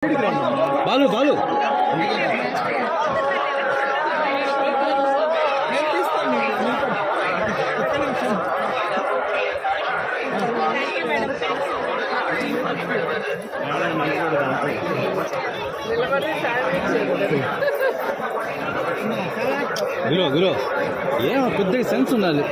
బాలు బాలు గురు గురు ఏమో కొద్దిగా సెన్స్ ఉండాలి.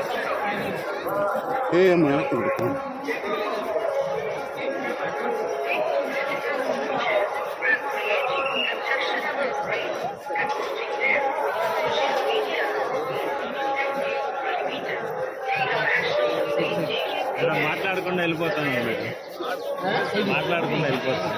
మాట్లాడకుండా వెళ్ళిపోతాను మాట్లాడకుండా వెళ్ళిపోతాను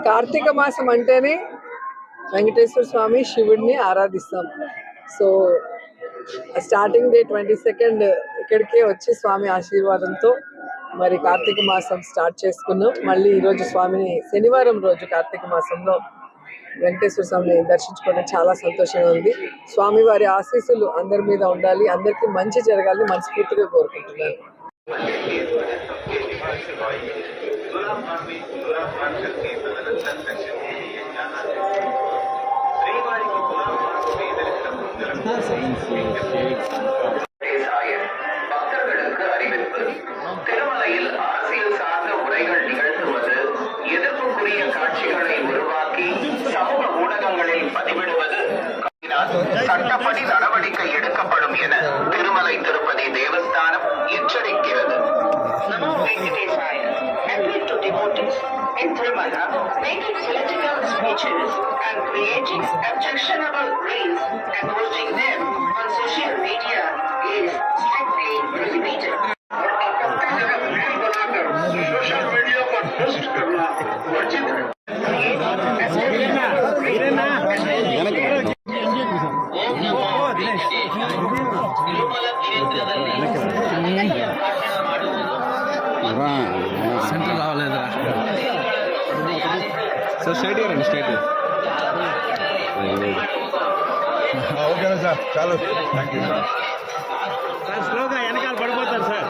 కార్తీక మాసం అంటేనే వెంకటేశ్వర స్వామి శివుడిని ఆరాధిస్తాం. సో స్టార్టింగ్ డే 22 ఇక్కడికే వచ్చి స్వామి ఆశీర్వాదంతో మరి కార్తీక మాసం స్టార్ట్ చేసుకున్నాం. మళ్ళీ ఈరోజు స్వామిని శనివారం రోజు కార్తీక మాసంలో వెంకటేశ్వర స్వామిని దర్శించుకోవడం చాలా సంతోషంగా ఉంది. స్వామి వారి ఆశీస్సులు అందరి మీద ఉండాలి, అందరికీ మంచి జరగాలని మనస్ఫూర్తిగా కోరుకుంటున్నాను. பக்தர்களுக்கு அறிவிப்பு. திருமலையில் அரசியல் சார்ந்த உரைகள் நிகழ்த்துவது, எதிர்ப்புக்குரிய காட்சிகளை உருவாக்கி சமூக ஊடகங்களில் பதிவிடுவது சட்டப்படி நடவடிக்கை எடுக்கப்படும் என Thirumalai Tirupati Devasthanam எச்சரிக்கிறது. Namo Venkatesaya appealed to devotees in Tirumala making political speeches and creating objectionable reels and posting them on social media is strictly prohibited. Social media पर पोस्ट करना वर्जित है. సెంటర్ రావాలేదురా సార్ స్ట్రైట్ రండి స్ట్రైట్. ఓకేనా సార్, చాలు, thank you sir. స్లోగా వెనకాల పడిపోతారు సార్.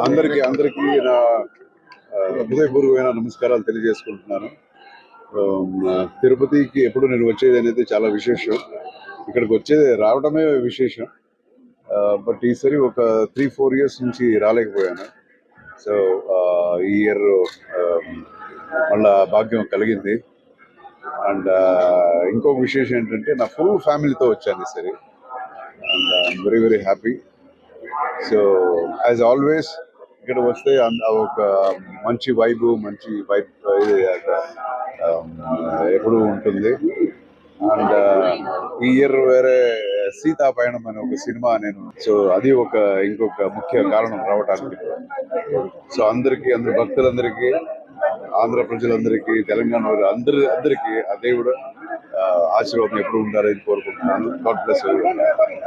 అందరికీ నా హృదయపూర్వకమైన నమస్కారాలు తెలియజేసుకుంటున్నాను. తిరుపతికి ఎప్పుడు నేను వచ్చేది అనేది చాలా విశేషం. ఇక్కడికి వచ్చేది రావడమే విశేషం. బట్ ఈసారి ఒక 3-4 years నుంచి రాలేకపోయాను. సో ఈ ఇయర్ మళ్ళా భాగ్యం కలిగింది. అండ్ ఇంకొక విశేషం ఏంటంటే నా ఫుల్ ఫ్యామిలీతో వచ్చాను ఈసారి. And I'm very very happy. So as always ఇక్కడ వస్తే ఒక మంచి వైబ్ ఎప్పుడు ఉంటుంది. అండ్ ఈ ఇయర్ వేరే సీతాపయణం అనే ఒక సినిమా సో అది ఇంకొక ముఖ్య కారణం రావడానికి. సో అందరి భక్తులందరికీ, ఆంధ్ర ప్రజలందరికీ, తెలంగాణ అందరికీ ఆ దేవుడు ఆశీర్వాదం ఎప్పుడు ఉండాలని కోరుకుంటున్నాను. God bless you.